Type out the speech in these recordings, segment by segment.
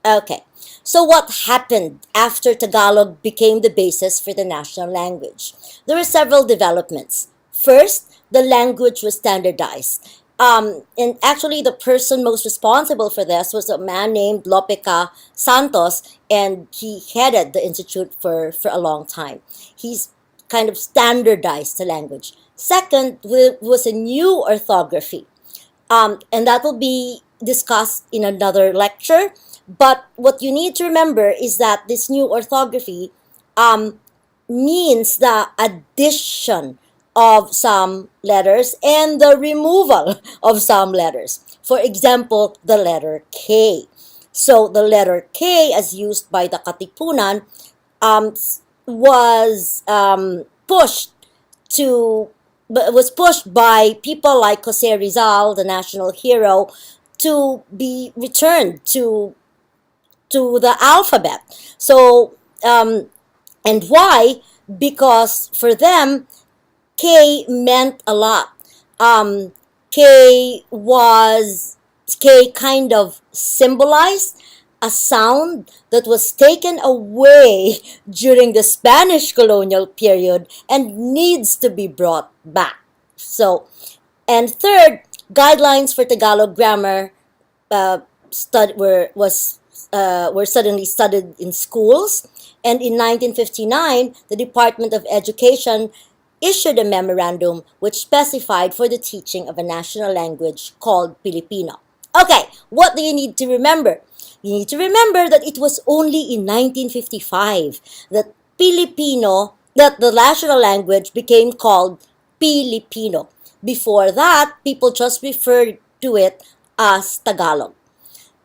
Okay, so what happened after Tagalog became the basis for the national language? There were several developments. First, the language was standardized. And actually, the person most responsible for this was a man named Lopeca Santos, and he headed the institute for a long time. He's kind of standardized the language. Second, was a new orthography, and that will be discussed in another lecture. But what you need to remember is that this new orthography um, means the addition of some letters and the removal of some letters. For example, the letter K. So the letter K, as used by the Katipunan, um, was pushed to was pushed by people like Jose Rizal, the national hero, to be returned to the alphabet. So and why? Because for them, K meant a lot. Um, K was K kind of symbolized a sound that was taken away during the Spanish colonial period and needs to be brought back. So, and third, guidelines for Tagalog grammar uh, were suddenly studied in schools, and in 1959, the Department of Education issued a memorandum which specified for the teaching of a national language called Filipino. Okay, what do you need to remember? You need to remember that it was only in 1955 that that the national language became called Filipino. Before that, people just referred to it as Tagalog.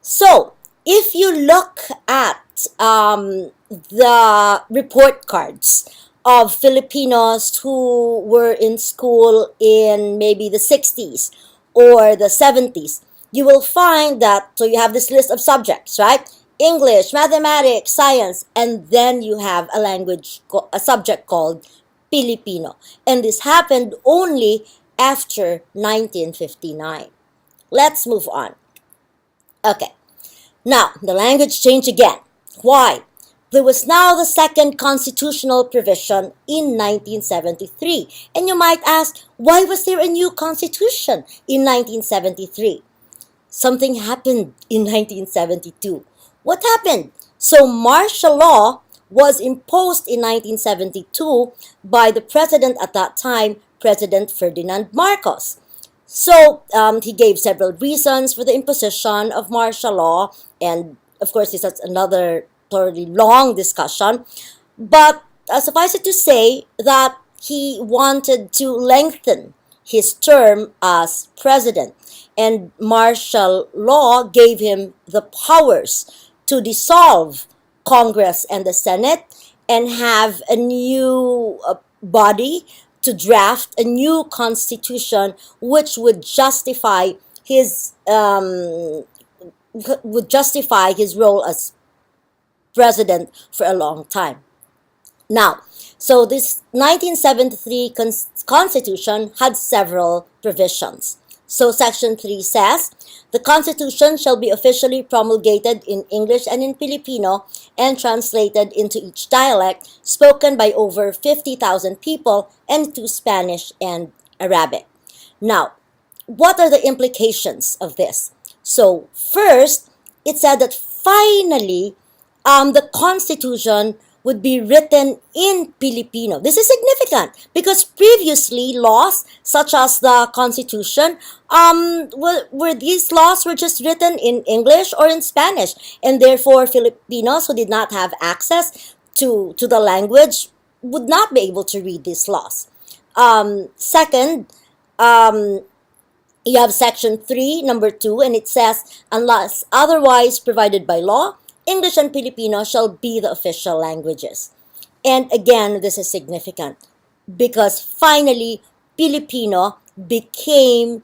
So, if you look at the report cards of Filipinos who were in school in maybe the 60s or the 70s, you will find that, so you have this list of subjects, right? English, mathematics, science, and then you have a subject called Filipino. And this happened only after 1959. Let's move on. Okay. Now, the language changed again. Why? There was now the second constitutional provision in 1973. And you might ask, why was there a new constitution in 1973? Something happened in 1972. What happened? So, martial law was imposed in 1972 by the president at that time, President Ferdinand Marcos. So he gave several reasons for the imposition of martial law, and of course, this is another thoroughly long discussion. But suffice it to say that he wanted to lengthen his term as president, and martial law gave him the powers to dissolve Congress and the Senate and have a new body to draft a new constitution which his um, would justify his role as president for a long time. Now, so this 1973 Constitution had several provisions. So Section 3 says, the Constitution shall be officially promulgated in English and in Filipino and translated into each dialect spoken by over 50,000 people and to Spanish and Arabic. Now, what are the implications of this? So first, it said that finally the Constitution would be written in Filipino. This is significant because previously laws such as the Constitution, were these laws were just written in English or in Spanish, and therefore Filipinos who did not have access to the language would not be able to read these laws. Second, um, you have section 3, number 2, and it says, unless otherwise provided by law, English and Filipino shall be the official languages. And again, this is significant because finally, Filipino became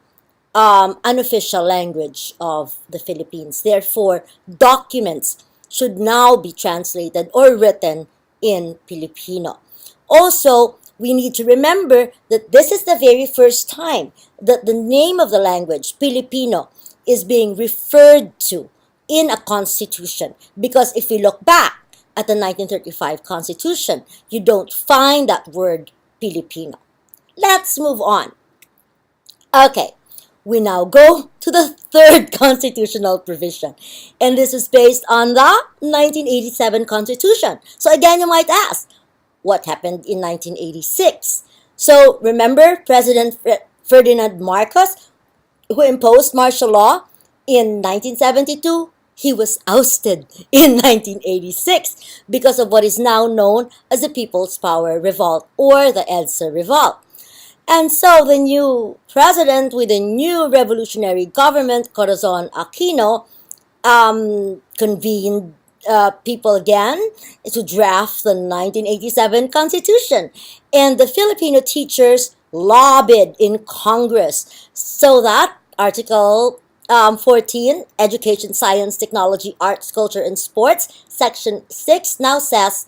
an official language of the Philippines. Therefore, documents should now be translated or written in Filipino. Also, we need to remember that this is the very first time that the name of the language, Filipino, is being referred to in a constitution. Because if you look back at the 1935 Constitution, you don't find that word Filipino. Let's move on. Okay, we now go to the third constitutional provision. And this is based on the 1987 Constitution. So again, you might ask, what happened in 1986? So remember President Ferdinand Marcos, who imposed martial law in 1972? He was ousted in 1986 because of what is now known as the People's Power Revolt or the EDSA Revolt. And so the new president with the new revolutionary government, Corazon Aquino, convened people again to draft the 1987 Constitution. And the Filipino teachers lobbied in Congress so that Article 14, Education, Science, Technology, Arts, Culture, and Sports, Section 6 now says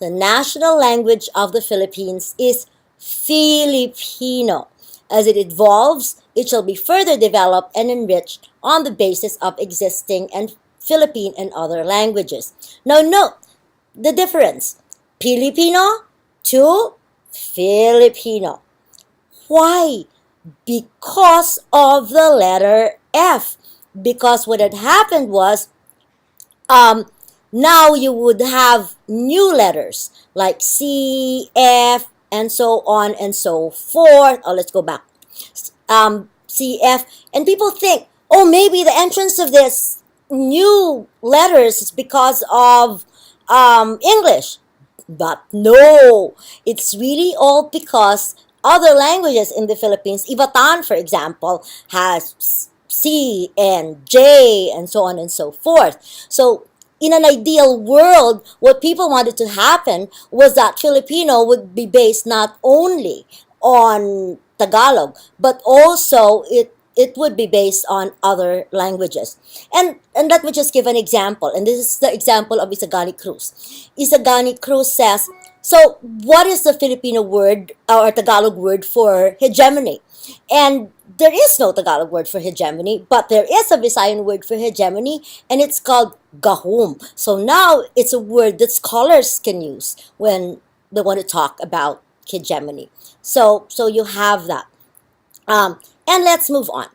the national language of the Philippines is Filipino. As it evolves, it shall be further developed and enriched on the basis of existing and Philippine and other languages. Now note the difference. Filipino to Filipino. Why? Because of the letter F. Because what had happened was, now you would have new letters like C, F, and so on and so forth. Oh, let's go back. CF, and people think, oh, maybe the entrance of this new letters is because of English. But no, it's really all because other languages in the Philippines, Ivatan, for example, has C and J and so on and so forth. So in an ideal world, what people wanted to happen was that Filipino would be based not only on Tagalog, but also it would be based on other languages. And let me just give an example. And this is the example of Isagani Cruz. Isagani Cruz says, so what is the Filipino word or Tagalog word for hegemony? And there is no Tagalog word for hegemony, but there is a Visayan word for hegemony, and it's called gahum. So now it's a word that scholars can use when they want to talk about hegemony. So you have that. And let's move on.